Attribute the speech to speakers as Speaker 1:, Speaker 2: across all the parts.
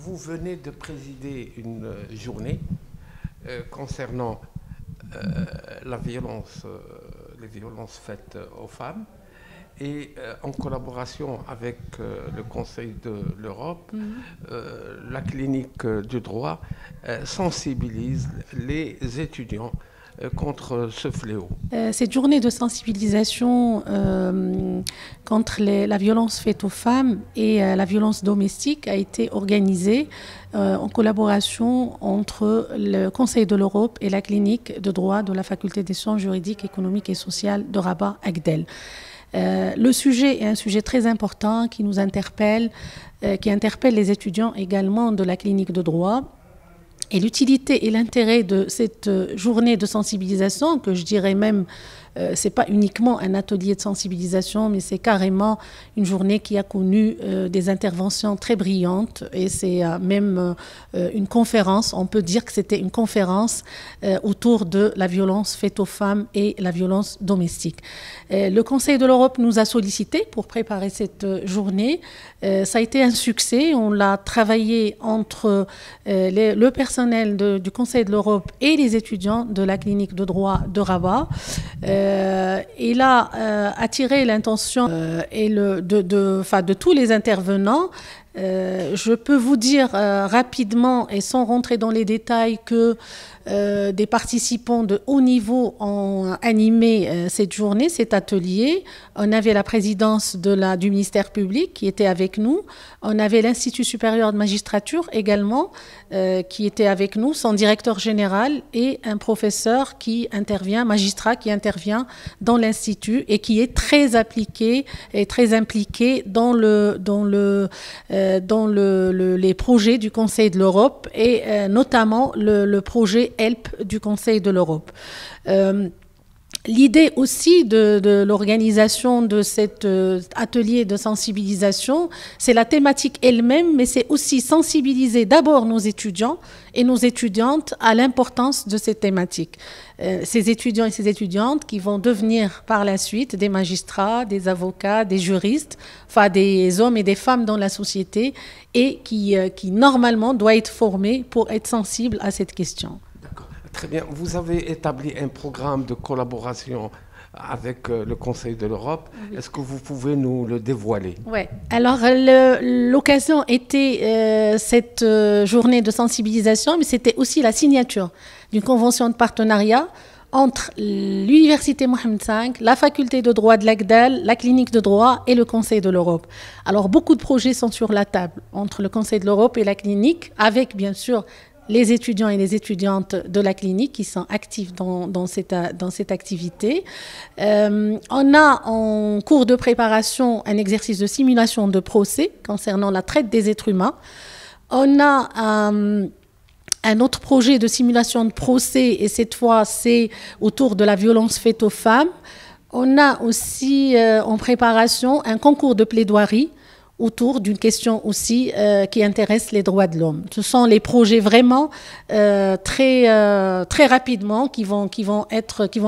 Speaker 1: Vous venez de présider une journée concernant la violence, les violences faites aux femmes et en collaboration avec le Conseil de l'Europe, la clinique du droit sensibilise les étudiants contre ce fléau.
Speaker 2: Cette journée de sensibilisation contre la violence faite aux femmes et la violence domestique a été organisée en collaboration entre le Conseil de l'Europe et la clinique de droit de la Faculté des sciences juridiques, économiques et sociales de Rabat Agdel. Le sujet est un sujet très important qui nous interpelle, qui interpelle les étudiants également de la clinique de droit. Et l'utilité et l'intérêt de cette journée de sensibilisation, que je dirais même, ce n'est pas uniquement un atelier de sensibilisation, mais c'est carrément une journée qui a connu des interventions très brillantes. Et c'est même une conférence, on peut dire que c'était une conférence autour de la violence faite aux femmes et la violence domestique. Le Conseil de l'Europe nous a sollicité pour préparer cette journée. Ça a été un succès. On l'a travaillé entre le personnel du Conseil de l'Europe et les étudiants de la clinique de droit de Rabat. Il a attiré l'attention de tous les intervenants. Je peux vous dire rapidement et sans rentrer dans les détails que des participants de haut niveau ont animé cette journée, cet atelier. On avait la présidence du ministère public qui était avec nous. On avait l'Institut supérieur de magistrature également qui était avec nous, son directeur général et un professeur qui intervient, magistrat qui intervient dans l'Institut et qui est très appliqué et très impliqué dans les projets du Conseil de l'Europe et notamment le projet HELP du Conseil de l'Europe. L'idée aussi de l'organisation de cet atelier de sensibilisation, c'est la thématique elle-même, mais c'est aussi sensibiliser d'abord nos étudiants et nos étudiantes à l'importance de cette thématique. Ces étudiants et ces étudiantes qui vont devenir par la suite des magistrats, des avocats, des juristes, enfin des hommes et des femmes dans la société et qui normalement doivent être formés pour être sensibles à cette question.
Speaker 1: Très bien. Vous avez établi un programme de collaboration avec le Conseil de l'Europe. Oui. Est-ce que vous pouvez nous le dévoiler?
Speaker 2: Oui. Alors, l'occasion était cette journée de sensibilisation, mais c'était aussi la signature d'une convention de partenariat entre l'Université Mohamed V, la Faculté de droit de l'Agdel, la clinique de droit et le Conseil de l'Europe. Alors, beaucoup de projets sont sur la table entre le Conseil de l'Europe et la clinique, avec bien sûr les étudiants et les étudiantes de la clinique qui sont actifs dans cette activité. On a en cours de préparation un exercice de simulation de procès concernant la traite des êtres humains. On a un autre projet de simulation de procès et cette fois c'est autour de la violence faite aux femmes. On a aussi en préparation un concours de plaidoirie autour d'une question aussi qui intéresse les droits de l'homme. Ce sont les projets vraiment très rapidement qui vont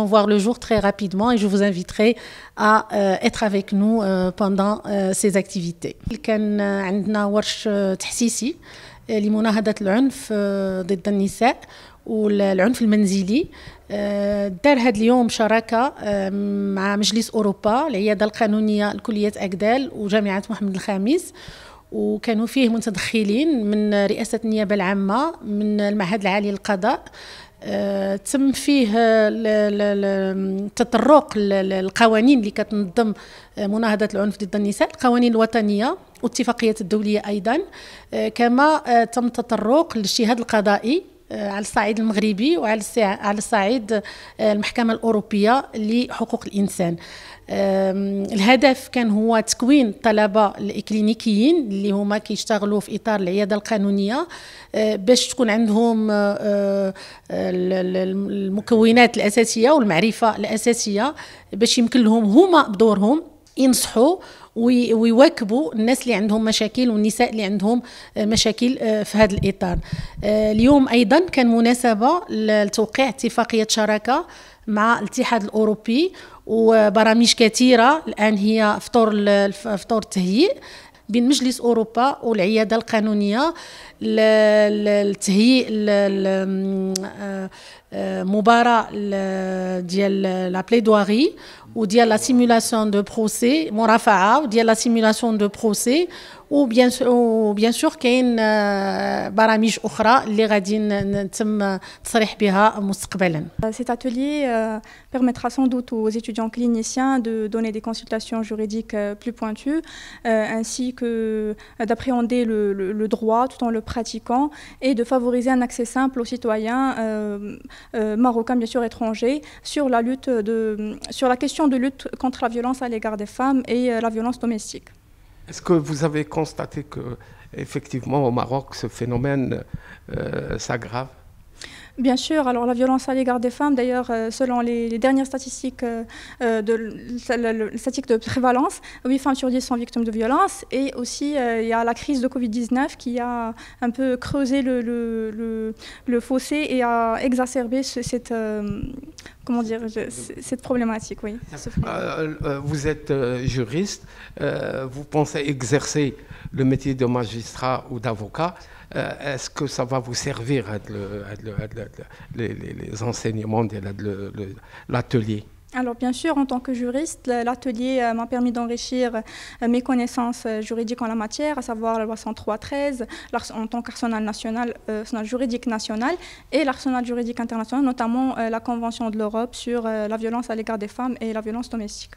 Speaker 2: voir le jour très rapidement et je vous inviterai à être avec nous pendant ces activités. كان عندنا ورش تحسيسي لمناهضة العنف ضد النساء والعنف المنزلي. دار هذا اليوم شراكة مع مجلس أوروبا، العيادة القانونية لكلية أكدال وجامعة محمد الخامس، وكانوا فيه متدخلين من رئاسة النيابة العامة من المعهد العالي للقضاء. تم فيه تطرق القوانين اللي كتنظم مناهضة العنف ضد النساء، القوانين الوطنية والاتفاقيات الدولية أيضا، كما تم تطرق للاجتهاد القضائي على الصعيد المغربي وعلى الصعيد المحكمة الأوروبية لحقوق الإنسان. الهدف كان هو تكوين الطلبة الإكلينيكيين اللي هما كيشتغلوا في إطار العيادة القانونية باش تكون عندهم المكونات الأساسية والمعرفة الأساسية باش يمكن لهم هما بدورهم ينصحوا ويواكبوا الناس اللي عندهم مشاكل والنساء اللي عندهم مشاكل في هذا الإطار. اليوم أيضا كان مناسبة لتوقيع اتفاقية شراكة مع الاتحاد الأوروبي وبرامج كثيرة الآن هي فطور التهيئ. بين مجلس أوروبا والعيادة القانونية لتهيئ مباراة ديال لا بليدواري وديال لا سيمولاسيون دو بروسي مرافعة وديال لا سيمولاسيون دو بروسي وبيان سور كاين برامج اخرى اللي غادي نتم التصريح بها مستقبلا.
Speaker 3: Cet atelier permettra sans doute aux étudiants cliniciens de donner des consultations juridiques plus pointues ainsi que d'appréhender le droit tout en le pratiquant et de favoriser un accès simple aux citoyens marocains bien sûr étrangers sur la question de lutte contre la violence à l'égard des femmes et la violence domestique.
Speaker 1: Est-ce que vous avez constaté que, effectivement, au Maroc, ce phénomène s'aggrave?
Speaker 3: Bien sûr, alors la violence à l'égard des femmes, d'ailleurs, selon les dernières statistiques de prévalence, 8 femmes sur 10 sont victimes de violences. Et aussi, il y a la crise de Covid-19 qui a un peu creusé le fossé et a exacerbé cette problématique. Oui.
Speaker 1: Vous êtes juriste, vous pensez exercer le métier de magistrat ou d'avocat. Est-ce que ça va vous servir les enseignements de l'atelier?
Speaker 3: Alors bien sûr, en tant que juriste, l'atelier m'a permis d'enrichir mes connaissances juridiques en la matière, à savoir la loi 103/13, en tant qu'arsenal national, arsenal juridique national et l'arsenal juridique international, notamment la Convention de l'Europe sur la violence à l'égard des femmes et la violence domestique.